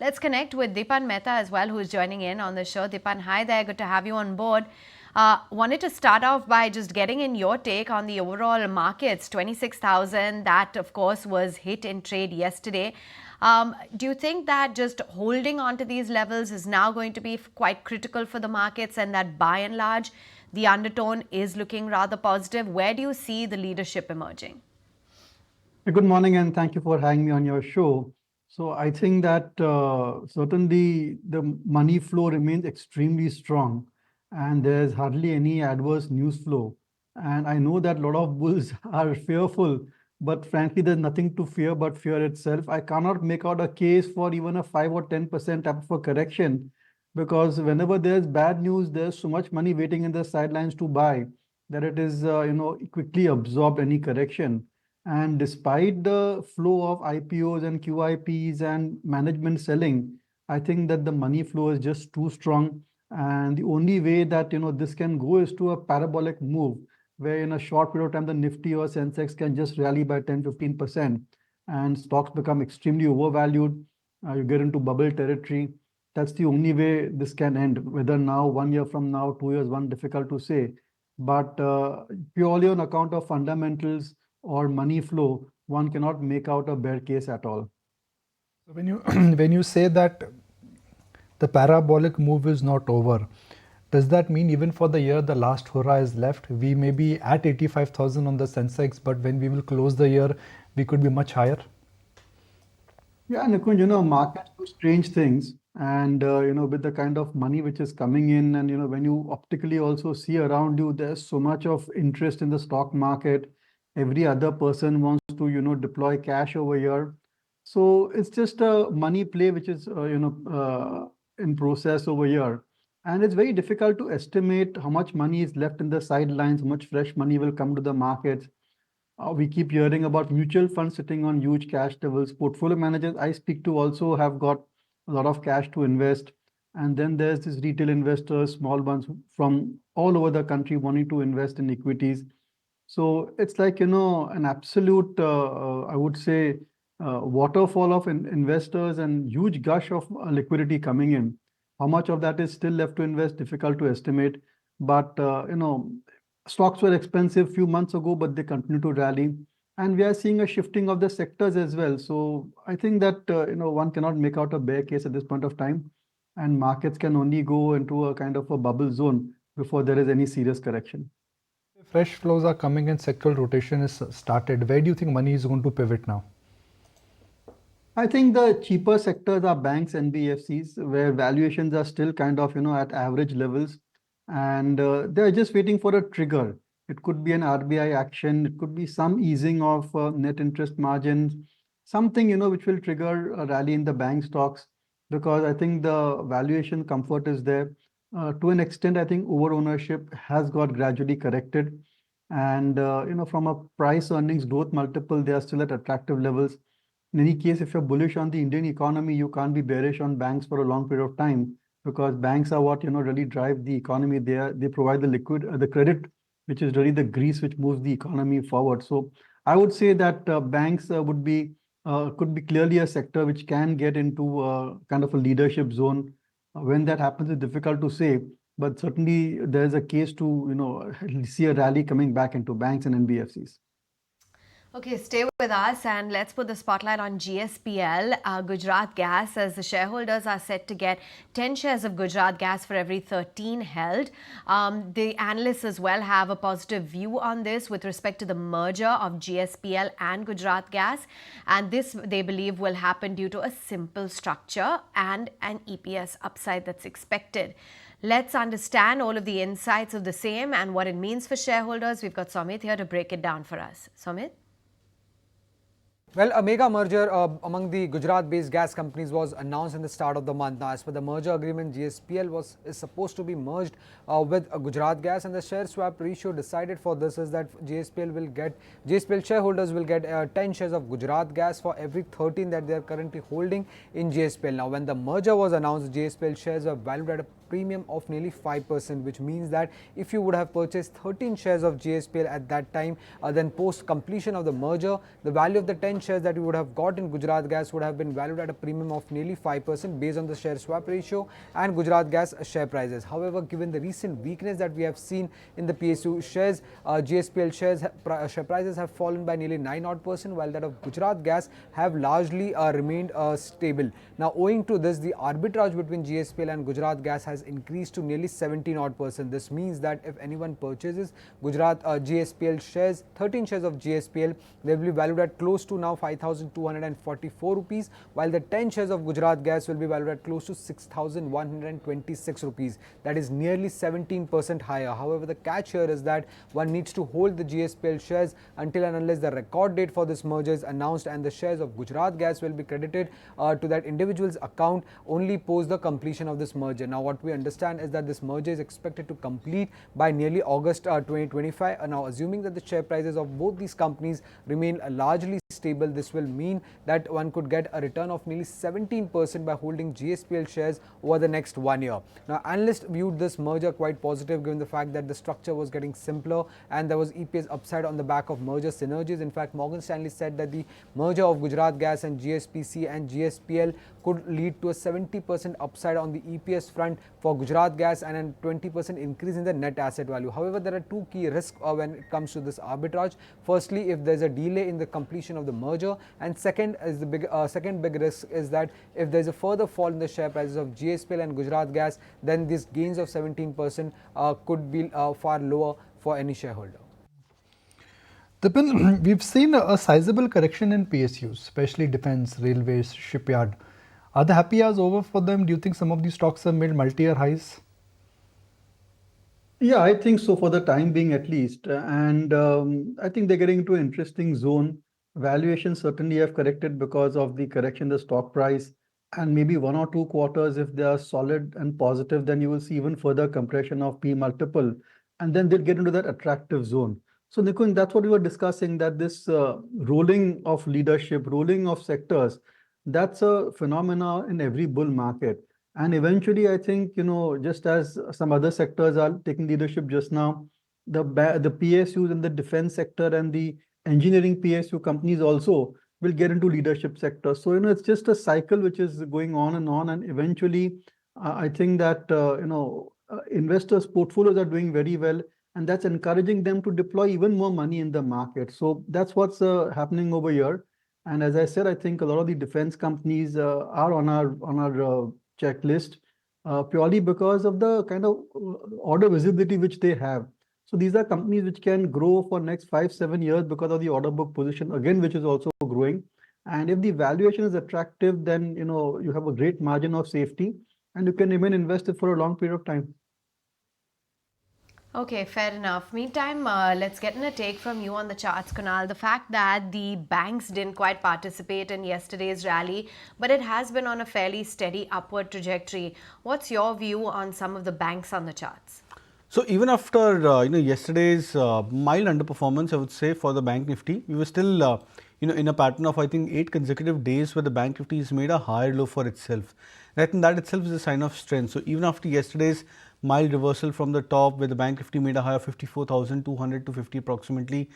Let's connect with Dipan Mehta as well, who's joining in on the show. Dipan, hi there. Good to have you on board. Wanted to start off by just getting in your take on the overall markets. 26,000, that of course was hit in trade yesterday. Do you think that just holding on to these levels is now going to be quite critical for the markets, and that by and large the undertone is looking rather positive? Where do you see the leadership emerging? Good morning, and thank you for having me on your show. So I think that certainly the money flow remains extremely strong, and there's hardly any adverse news flow. And I know that a lot of bulls are fearful, but frankly, there's nothing to fear but fear itself. I cannot make out a case for even a 5 or 10% type of a correction, because whenever there's bad news, there's so much money waiting in the sidelines to buy that it is, quickly absorbed any correction. And despite the flow of IPOs and QIPs and management selling, I think that the money flow is just too strong. And the only way that this can go is to a parabolic move, where in a short period of time the Nifty or Sensex can just rally by 10-15%, and stocks become extremely overvalued. You get into bubble territory. That's the only way this can end. Whether now, 1 year from now, 2 years, difficult to say. But purely on account of fundamentals or money flow, one cannot make out a bear case at all. So when you when you say that the parabolic move is not over, does that mean even for the year the last hurrah is left? We may be at 85,000 on the Sensex, but when we will close the year, we could be much higher? Yeah, Nikunj, markets do strange things. And, with the kind of money which is coming in, and, when you optically also see around you, there's so much of interest in the stock market. Every other person wants to, deploy cash over here. So it's just a money play which is, in process over here. And it's very difficult to estimate how much money is left in the sidelines, how much fresh money will come to the markets. We keep hearing about mutual funds sitting on huge cash levels. Portfolio managers I speak to also have got a lot of cash to invest. And then there's this retail investors, small ones from all over the country wanting to invest in equities. So it's like, an absolute, I would say, waterfall of investors and huge gush of liquidity coming in. How much of that is still left to invest? Difficult to estimate. But, stocks were expensive few months ago, but they continue to rally. And we are seeing a shifting of the sectors as well. So I think that, one cannot make out a bear case at this point of time. And markets can only go into a kind of a bubble zone before there is any serious correction. Fresh flows are coming and sectoral rotation is started. Where do you think money is going to pivot now? I think the cheaper sectors are banks, NBFCs, where valuations are still kind of, at average levels. And they're just waiting for a trigger. It could be an RBI action. It could be some easing of net interest margins, something, which will trigger a rally in the bank stocks, because I think the valuation comfort is there. To an extent, I think over ownership has got gradually corrected. And, from a price earnings growth multiple, they are still at attractive levels. In any case, if you're bullish on the Indian economy, you can't be bearish on banks for a long period of time, because banks are what, really drive the economy. They provide the credit, which is really the grease which moves the economy forward. So I would say that banks could be clearly a sector which can get into kind of a leadership zone. When that happens, it's difficult to say, but certainly there is a case to, see a rally coming back into banks and NBFCs. Okay, stay with us and let's put the spotlight on GSPL, Gujarat Gas, as the shareholders are set to get 10 shares of Gujarat Gas for every 13 held. The analysts as well have a positive view on this with respect to the merger of GSPL and Gujarat Gas. And this, they believe, will happen due to a simple structure and an EPS upside that's expected. Let's understand all of the insights of the same and what it means for shareholders. We've got Somit here to break it down for us. Somit? Well, a mega merger among the Gujarat-based gas companies was announced in the start of the month. Now, as per the merger agreement, GSPL is supposed to be merged with Gujarat Gas, and the share swap ratio decided for this is that GSPL shareholders will get 10 shares of Gujarat Gas for every 13 that they are currently holding in GSPL. Now, when the merger was announced, GSPL shares were valued at premium of nearly 5%, which means that if you would have purchased 13 shares of GSPL at that time, then post completion of the merger, the value of the 10 shares that you would have got in Gujarat Gas would have been valued at a premium of nearly 5% based on the share swap ratio and Gujarat Gas share prices. However, given the recent weakness that we have seen in the PSU shares, GSPL share prices have fallen by nearly 9% while that of Gujarat Gas have largely remained stable. Now, owing to this, the arbitrage between GSPL and Gujarat Gas has increased to nearly 17%. This means that if anyone purchases GSPL shares, 13 shares of GSPL, they will be valued at close to now 5,244 rupees, while the 10 shares of Gujarat Gas will be valued at close to 6,126 rupees. That is nearly 17% higher. However, the catch here is that one needs to hold the GSPL shares until and unless the record date for this merger is announced, and the shares of Gujarat Gas will be credited to that individual's account only post the completion of this merger. Now, what we understand is that this merger is expected to complete by nearly August 2025. Now, assuming that the share prices of both these companies remain largely stable, this will mean that one could get a return of nearly 17% by holding GSPL shares over the next 1 year. Now, analysts viewed this merger quite positive given the fact that the structure was getting simpler and there was EPS upside on the back of merger synergies. In fact, Morgan Stanley said that the merger of Gujarat Gas and GSPC and GSPL could lead to a 70% upside on the EPS front for Gujarat Gas and a 20% increase in the net asset value. However, there are two key risks when it comes to this arbitrage. Firstly, if there's a delay in the completion of the merger, and second big risk is that if there's a further fall in the share prices of GSPL and Gujarat Gas, then these gains of 17% could be far lower for any shareholder. Dipan, we've seen a sizable correction in PSUs, especially defense, railways, shipyard. Are the happy hours over for them? Do you think some of these stocks have made multi-year highs? Yeah, I think so for the time being at least. And I think they're getting into an interesting zone. Valuations certainly have corrected because of the correction in the stock price. And maybe 1 or 2 quarters, if they are solid and positive, then you will see even further compression of P multiple. And then they'll get into that attractive zone. So Nikun, that's what we were discussing, that this rolling of leadership, rolling of sectors, that's a phenomena in every bull market. And eventually, I think, just as some other sectors are taking leadership just now, the PSUs in the defense sector and the engineering PSU companies also will get into leadership sectors. So, it's just a cycle which is going on. And eventually, I think that, investors' portfolios are doing very well. And that's encouraging them to deploy even more money in the market. So that's what's happening over here. And as I said, I think a lot of the defense companies are on our checklist purely because of the kind of order visibility which they have. So these are companies which can grow for next 5-7 years because of the order book position again, which is also growing. And if the valuation is attractive, then you have a great margin of safety and you can remain invested for a long period of time. Okay, fair enough. Meantime, let's get in a take from you on the charts, Kunal. The fact that the banks didn't quite participate in yesterday's rally, but it has been on a fairly steady upward trajectory. What's your view on some of the banks on the charts? So even after yesterday's mild underperformance, I would say, for the Bank Nifty, we were still in a pattern of, I think, 8 consecutive days where the Bank Nifty has made a higher low for itself. And I think that itself is a sign of strength. So even after yesterday's mild reversal from the top, where the Bank Nifty made a high of 54,200 to 50 approximately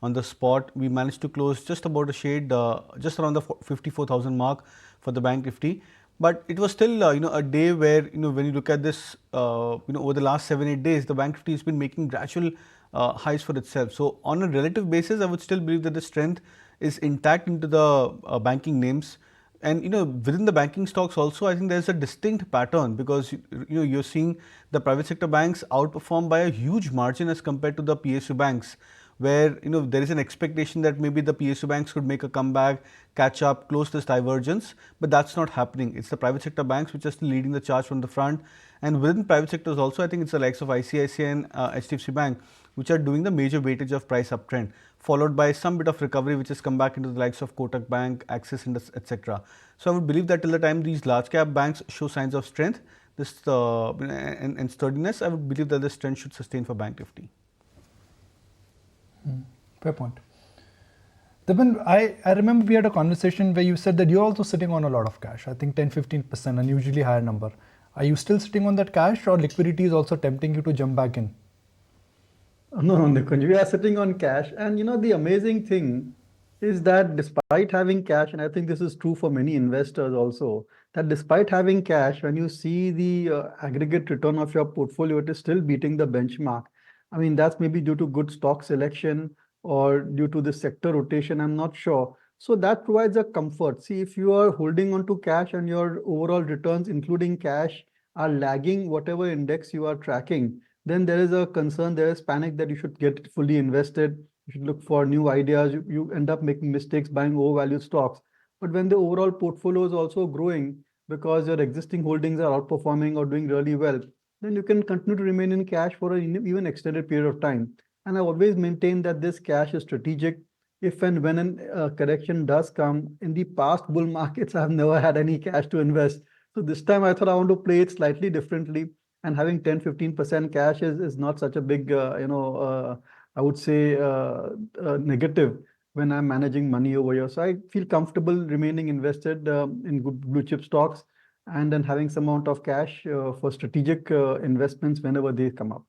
on the spot, we managed to close just about a shade, just around the 54,000 mark for the Bank Nifty. But it was still, a day where, when you look at this, over the last 7-8 days, the Bank Nifty has been making gradual highs for itself. So on a relative basis, I would still believe that the strength is intact into the banking names. And within the banking stocks also, I think there's a distinct pattern because you're seeing the private sector banks outperform by a huge margin as compared to the PSU banks, where there is an expectation that maybe the PSU banks could make a comeback, catch up, close this divergence, but that's not happening. It's the private sector banks which are still leading the charge from the front. And within private sectors also, I think it's the likes of ICICI and HDFC Bank which are doing the major weightage of price uptrend, followed by some bit of recovery which has come back into the likes of Kotak Bank, Axis, etc. So I would believe that till the time these large cap banks show signs of strength, this and sturdiness, I would believe that this trend should sustain for Bank Nifty. Fair point. Dipan, I remember we had a conversation where you said that you're also sitting on a lot of cash. I think 10-15%, unusually higher number. Are you still sitting on that cash, or liquidity is also tempting you to jump back in? No, Nikunj, we are sitting on cash. And the amazing thing is that despite having cash, and I think this is true for many investors also, that despite having cash, when you see the aggregate return of your portfolio, it is still beating the benchmark. I mean, that's maybe due to good stock selection or due to the sector rotation, I'm not sure. So that provides a comfort. See, if you are holding on to cash and your overall returns, including cash, are lagging whatever index you are tracking, then there is a concern, there is panic that you should get fully invested. You should look for new ideas. You end up making mistakes buying overvalued stocks. But when the overall portfolio is also growing because your existing holdings are outperforming or doing really well, then you can continue to remain in cash for an even extended period of time. And I always maintain that this cash is strategic. If and when a correction does come, in the past bull markets, I've never had any cash to invest. So this time I thought I want to play it slightly differently, and having 10-15% cash is not such a big I would say negative when I'm managing money over here. So I feel comfortable remaining invested in good blue chip stocks, and then having some amount of cash for strategic investments whenever they come up.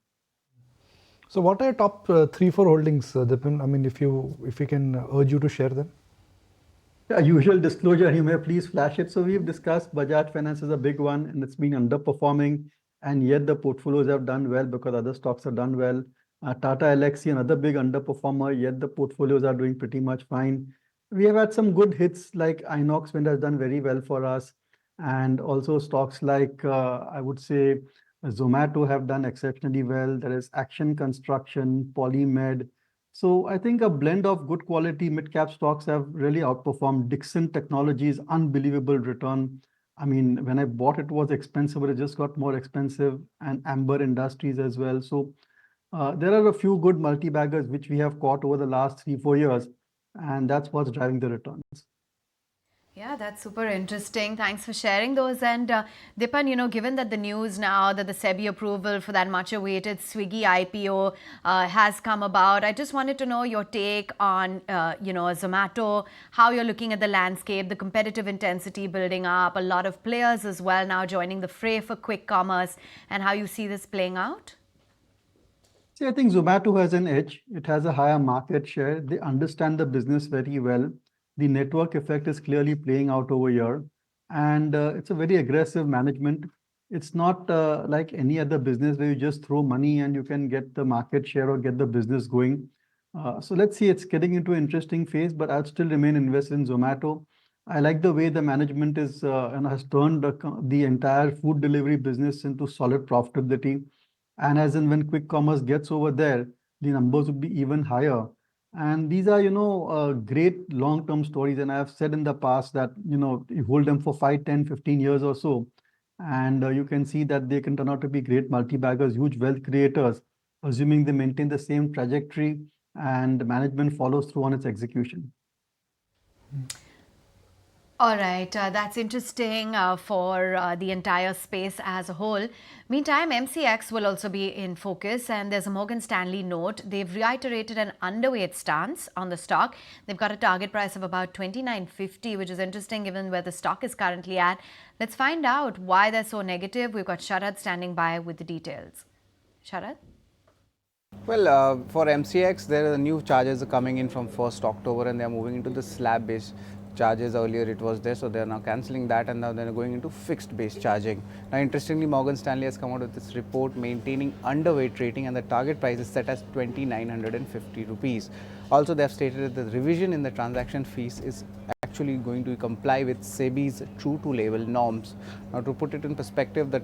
So what are your top 3-4 holdings, Dipan? I mean, if we can urge you to share them. Yeah, usual disclosure, you may please flash it. So we've discussed Bajaj Finance is a big one, and it's been underperforming, and yet the portfolios have done well because other stocks have done well. Tata Elxsi, another big underperformer, yet the portfolios are doing pretty much fine. We have had some good hits like Inox Wind has done very well for us, and also stocks like I would say Zomato have done exceptionally well. There is Action Construction, Polymed. So I think a blend of good quality mid-cap stocks have really outperformed. Dixon Technologies, unbelievable return. I mean, when I bought it was expensive, but it just got more expensive, and Amber Industries as well. So there are a few good multi-baggers which we have caught over the last 3-4 years, and that's what's driving the returns. Yeah, that's super interesting. Thanks for sharing those. And Dipan, given that the news now that the SEBI approval for that much awaited Swiggy IPO has come about, I just wanted to know your take on, Zomato, how you're looking at the landscape, the competitive intensity building up, a lot of players as well now joining the fray for quick commerce, and how you see this playing out? See, I think Zomato has an edge. It has a higher market share. They understand the business very well. The network effect is clearly playing out over here, and it's a very aggressive management. It's not like any other business where you just throw money and you can get the market share or get the business going. So let's see, it's getting into an interesting phase, but I'll still remain invested in Zomato. I like the way the management is and has turned the entire food delivery business into solid profitability. And as in when quick commerce gets over there, the numbers would be even higher. And these are, great long-term stories. And I've said in the past that, you hold them for 5, 10, 15 years or so, and you can see that they can turn out to be great multi-baggers, huge wealth creators, assuming they maintain the same trajectory and management follows through on its execution. All right, that's interesting for the entire space as a whole. Meantime, MCX will also be in focus, and there's a Morgan Stanley note. They've reiterated an underweight stance on the stock. They've got a target price of about $29.50, which is interesting given where the stock is currently at. Let's find out why they're so negative. We've got Sharad standing by with the details. Sharad? Well, for MCX, there are new charges coming in from 1st October, and they are moving into the slab-based charges. Earlier it was there, so they are now cancelling that, and now they are going into fixed base charging. Now interestingly, Morgan Stanley has come out with this report maintaining underweight rating, and the target price is set as 2,950 rupees. Also, they have stated that the revision in the transaction fees is actually going to comply with SEBI's true to label norms. Now, to put it in perspective, the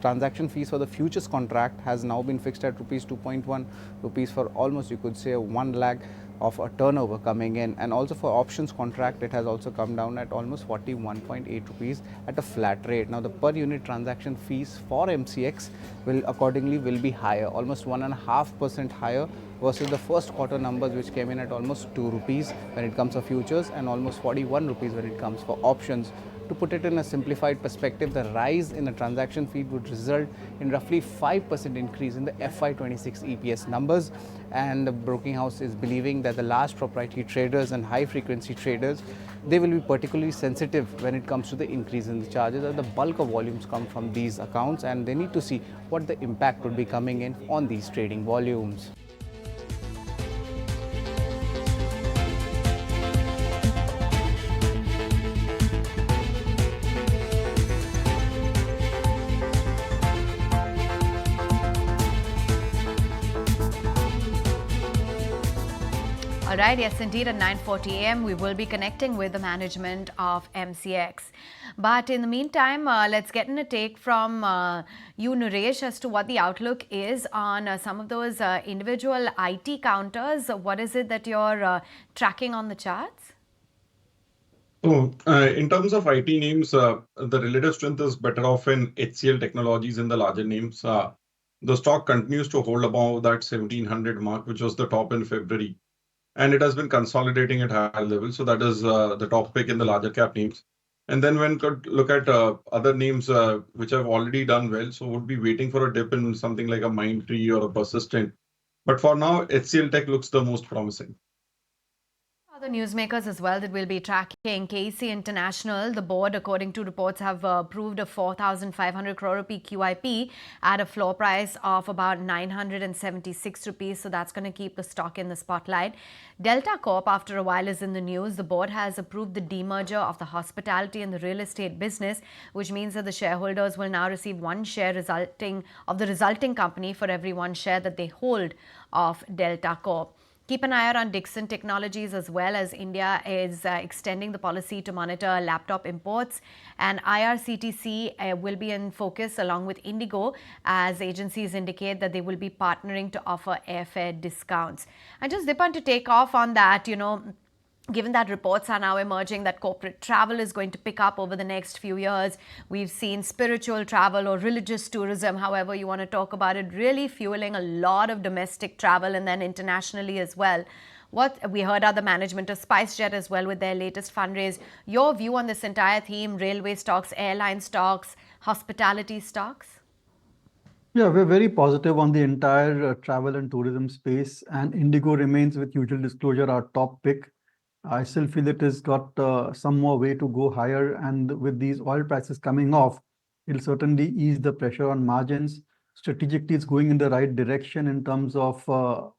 transaction fees for the futures contract has now been fixed at rupees 2.1 rupees for almost, you could say, 1 lakh of a turnover coming in, and also for options contract it has also come down at almost 41.8 rupees at a flat rate. Now the per unit transaction fees for MCX will accordingly be higher, almost 1.5% higher versus the first quarter numbers, which came in at almost 2 rupees when it comes to futures and almost 41 rupees when it comes for options. To put it in a simplified perspective, the rise in the transaction fee would result in roughly 5% increase in the FY26 EPS numbers, and the broking house is believing that the large proprietary traders and high frequency traders, they will be particularly sensitive when it comes to the increase in the charges, and the bulk of volumes come from these accounts, and they need to see what the impact would be coming in on these trading volumes. All right, yes, indeed, at 9:40 a.m. we will be connecting with the management of MCX. But in the meantime, let's get in a take from you, Naresh, as to what the outlook is on some of those individual IT counters. What is it that you're tracking on the charts? So, in terms of IT names, the relative strength is better off in HCL Technologies in the larger names. The stock continues to hold above that 1700 mark, which was the top in February. And it has been consolidating at higher levels. So that is the top pick in the larger cap names. And then when could look at other names which have already done well. So would be waiting for a dip in something like a Mindtree or a Persistent. But for now, HCL Tech looks the most promising. Other newsmakers as well that we'll be tracking. KC International, the board, according to reports, have approved a 4,500 crore rupee QIP at a floor price of about 976 rupees. So that's going to keep the stock in the spotlight. Delta Corp, after a while, is in the news. The board has approved the demerger of the hospitality and the real estate business, which means that the shareholders will now receive one share of the resulting company for every one share that they hold of Delta Corp. Keep an eye out on Dixon Technologies as well, as India is extending the policy to monitor laptop imports, and IRCTC will be in focus along with Indigo, as agencies indicate that they will be partnering to offer airfare discounts. And just Dipan, to take off on that, given that reports are now emerging that corporate travel is going to pick up over the next few years, we've seen spiritual travel or religious tourism, however you want to talk about it, really fueling a lot of domestic travel and then internationally as well. What we heard other management of SpiceJet as well with their latest fundraise. Your view on this entire theme: railway stocks, airline stocks, hospitality stocks? Yeah, we're very positive on the entire travel and tourism space, and Indigo remains, with usual disclosure, our top pick. I still feel it has got some more way to go higher, and with these oil prices coming off, it'll certainly ease the pressure on margins. Strategically, it's going in the right direction in terms of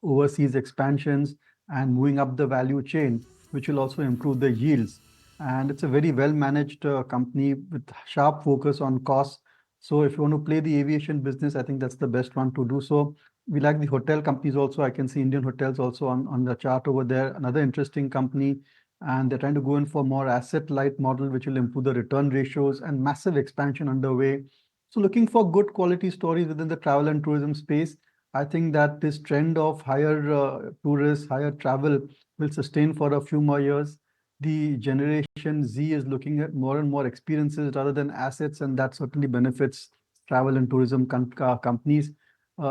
overseas expansions and moving up the value chain, which will also improve the yields. And it's a very well-managed company with sharp focus on costs. So if you want to play the aviation business, I think that's the best one to do so. We like the hotel companies also. I can see Indian Hotels also on the chart over there. Another interesting company, and they're trying to go in for more asset-light model, which will improve the return ratios, and massive expansion underway. So looking for good quality stories within the travel and tourism space. I think that this trend of higher tourists, higher travel will sustain for a few more years. The Generation Z is looking at more and more experiences rather than assets, and that certainly benefits travel and tourism companies.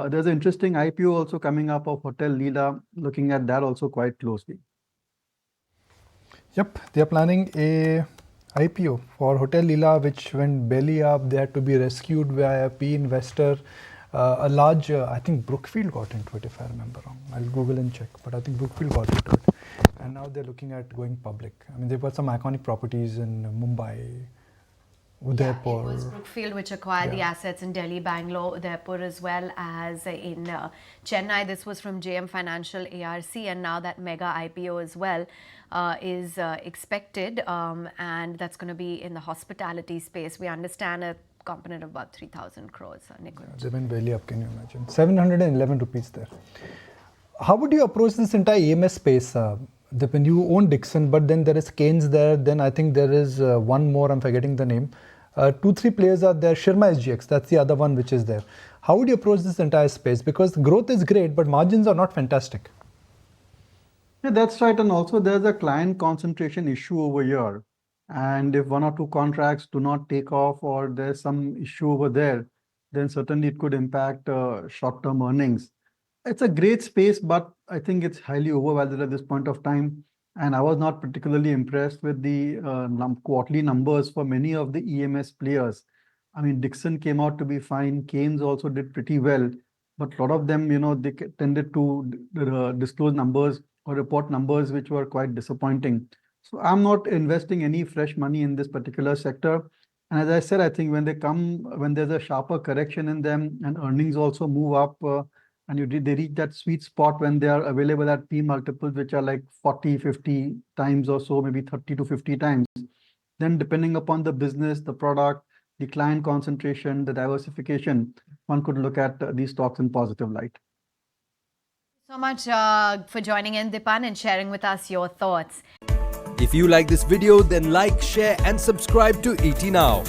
There's an interesting IPO also coming up of Hotel Leela, looking at that also quite closely. Yep, they are planning a IPO for Hotel Leela, which went belly up. They had to be rescued by a PE investor. A large, I think Brookfield got into it, if I remember wrong. I'll Google and check, but I think Brookfield got into it. And now they're looking at going public. I mean, they've got some iconic properties in Mumbai, Udaipur. Yeah, it was Brookfield which acquired the assets in Delhi, Bangalore, Udaipur, as well as in Chennai. This was from JM Financial ARC, and now that mega IPO as well is expected, and that's going to be in the hospitality space. We understand a component of about 3,000 crores. They went belly up, can you imagine? 711 rupees there. How would you approach this entire EMS space? When you own Dixon, but then there is Keynes there, then I think there is one more, I'm forgetting the name. 2-3 players are there. Sharma SGX, that's the other one which is there. How would you approach this entire space? Because growth is great, but margins are not fantastic. Yeah, that's right. And also there's a client concentration issue over here. And if 1 or 2 contracts do not take off, or there's some issue over there, then certainly it could impact short-term earnings. It's a great space, but I think it's highly overvalued at this point of time. And I was not particularly impressed with the quarterly numbers for many of the EMS players. I mean, Dixon came out to be fine. Keynes also did pretty well, but a lot of them, they tended to disclose numbers or report numbers which were quite disappointing. So I'm not investing any fresh money in this particular sector. And as I said, I think when there's a sharper correction in them and earnings also move up, and they reach that sweet spot when they are available at P multiples, which are like 40, 50 times or so, maybe 30 to 50 times. Then depending upon the business, the product, the client concentration, the diversification, one could look at these stocks in positive light. So much for joining in, Dipan, and sharing with us your thoughts. If you like this video, then like, share and subscribe to ET Now.